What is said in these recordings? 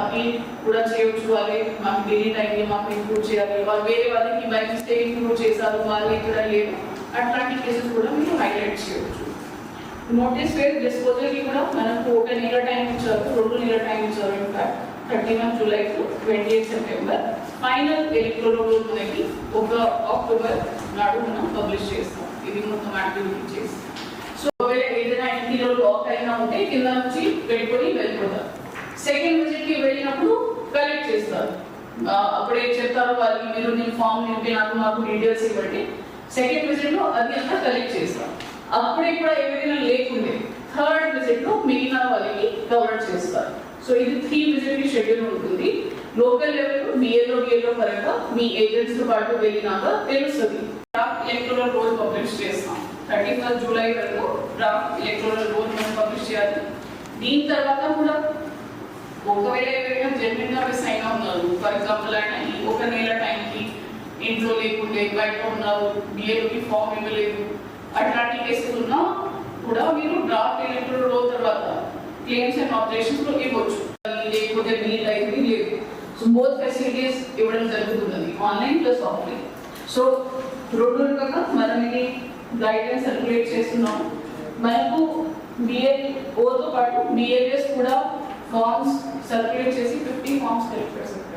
Happy కూడా చేయొచ్చు. వాళ్ళే మాకు డిలీట్ అయింది, మాకు ఇంక్లూడ్ చేయాలి, వాళ్ళు వేరే వాళ్ళకి బై మిస్టేక్ ఇంక్లూడ్ చేశారు, వాళ్ళు ఇక్కడ లేరు, అట్లాంటి కేసెస్ కూడా మీరు హైలైట్ చేయవచ్చు. నోటీస్ ఫేర్ డిస్పోజల్కి కూడా మనకు ఒక నెల టైం ఇచ్చారు, 2 నెలల టైం ఇచ్చారు. In fact 31 July to 28 September. Final electoral roll మనకి 1 అక్టోబర్ నాడు మనం పబ్లిష్ చేస్తాం. ఇది మొత్తం యాక్టివిటీ చేసి సో ఏదైనా ఇంటిలో లాక్ అయినా ఉంటే కింద నుంచి పెట్టుకొని వెళ్ళిపోతారు. సెకండ్ విజిట్కి వెళ్ళినప్పుడు కలెక్ట్ చేస్తారు. అప్పుడే చెప్తారు వాళ్ళకి, మీరు నేను ఫామ్ నింపి మాకు డీటెయిల్స్ ఇవ్వండి. సెకండ్ విజిట్లో అది అంతా కలెక్ట్ చేస్తాం. అప్పుడే కూడా ఏదైనా లేకుండే థర్డ్ విజిట్లో మిగిలిన వాళ్ళకి కవర్ చేస్తారు. సో ఇది 3 విజిట్ షెడ్యూల్ ఉంటుంది. లోకల్ లెవెల్ బిఎల్ఓ పరంగా మీ ఏజెంట్స్ తో పాటు వెళ్ళినాక తెలుస్తుంది. డ్రాఫ్ట్ ఎలక్టోరల్ రోల్ పబ్లిష్ చేస్తాం. 31 జూలై వరకు డ్రాఫ్ట్ ఎలక్టోరల్ రోల్ మనం పబ్లిష్ చేయాలి. దీని తర్వాత కూడా ఒకవేళ ఎవరైనా జెన్యున్ గా మిస్ అయినా ఉన్నారు, ఫర్ ఎగ్జాంపుల్ ఆయన ఒక నెల టైంకి ఇంట్లో లేకుండే బయట ఉన్నారు, బిఎల్ఓకి ఫామ్ ఇవ్వలేదు, అట్లాంటి కేసులు ఉన్నా కూడా మీరు డ్రాఫ్ట్ ఎలక్టోరల్ రోల్ తర్వాత క్లెయిమ్స్ అండ్ ఆపరేషన్స్ లో ఇవ్వచ్చు. లేకపోతే బిల్ అయింది లేదు. సో బోత్ ఫెసిలిటీస్ ఇవ్వడం జరుగుతున్నది, ఆన్లైన్ ప్లస్ ఆఫ్లైన్. సో రోజులుగా మనం ఇది గైడెన్స్ సర్క్యులేట్ చేస్తున్నాము. మనకు బిఎల్ఓతో పాటు బిఎల్ఎస్ కూడా ఫార్మ్స్ సర్క్యులేట్ చేసి 50 ఫార్మ్స్ కలెక్ట్ చేస్తున్నాం.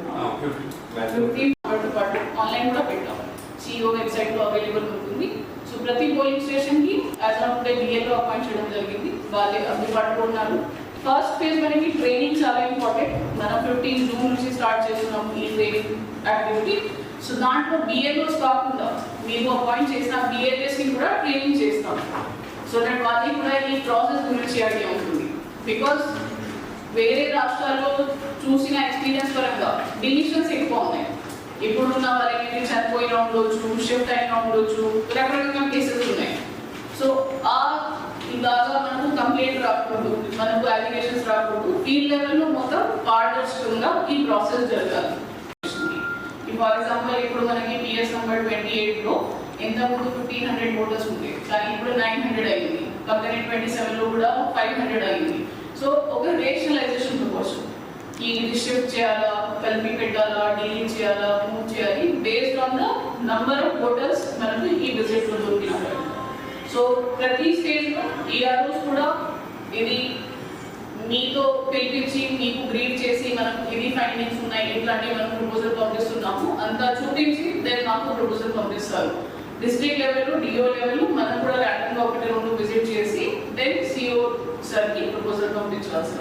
50 పాటు ఆన్లైన్ కూడా పెట్టాం. సిఓ వెబ్సైట్ లో అవైలబుల్ ఉంటుంది. సో ప్రతి పోలింగ్ స్టేషన్ కి as of today BLO appoint చేయడం జరిగింది. వాళ్ళే అందుబాటులో ఉన్నారు. ఫస్ట్ ఫేజ్ మనకి ట్రైనింగ్ చాలా ఇంపార్టెంట్. మనం 15 జూన్ నుంచి స్టార్ట్ చేస్తున్నాము ఈ ట్రైనింగ్ యాక్టివిటీ. సో దాంట్లో బిఎల్ఓస్ కాకుండా మేము అపాయింట్ చేసిన బిఎల్ఎస్ ని కూడా ట్రైనింగ్ చేస్తాం. సో దట్ వాళ్ళకి కూడా ఈ ప్రాసెస్ గురించి ఐడియా ఉంటుంది. బికాస్ వేరే రాష్ట్రాల్లో చూసిన ఎక్స్పీరియన్స్ పరంగా డివిజన్స్ ఎక్కువ ఉన్నాయి. ఇప్పుడున్న వాళ్ళకి చనిపోయినా ఉండొచ్చు, షిఫ్ట్ అయినా ఉండొచ్చు, రకరకాల కేసెస్ ఉన్నాయి. సో ఇలాగా మనకు కంప్లైంట్ రాకూడదు, మనకు అలిగేషన్స్ రాకూడదు. ఫీల్డ్ లెవెల్లో మొత్తం పారదర్శకంగా ఈ ప్రాసెస్ జరగాలి. ఫర్ ఎగ్జాంపుల్ ఇప్పుడు మనకి పిఎస్ నంబర్ 28లో ఎంతమంది 1500 ఓటర్స్ ఉంది, కానీ ఇప్పుడు 900 అయింది. పక్కనే 27లో కూడా 500 అయింది. సో ఒక రేషనలైజేషన్ కోసం ఇది షిఫ్ట్ చేయాలా, కలిపి పెట్టాలా, డిలీట్ చేయాలా, మూవ్ చేయాలి based on the number of voters మనకు ఈ విజిట్ లో దొరికినారు. సో ప్రతి స్టేజ్ లో ఈఆర్ఓస్ కూడా ఇది మీతో పిలిపించి మీకు బ్రీఫ్ చేసి మనకు ఇది ఫైండింగ్స్ ఉన్నాయి, ఇట్లాంటివి మనం ప్రపోజల్ పంపిస్తున్నాము అంతా చూపించి దెన్ మాకు ప్రపోజల్ పంపిస్తారు. డిస్ట్రిక్ట్ లెవెల్, డిఓ లెవెల్ మనం కూడా ర్యాండమ్ గా 1-2 విజిట్ చేసి దెన్ సిఓ సార్ కి ప్రపోజల్ పంపించాల్సిన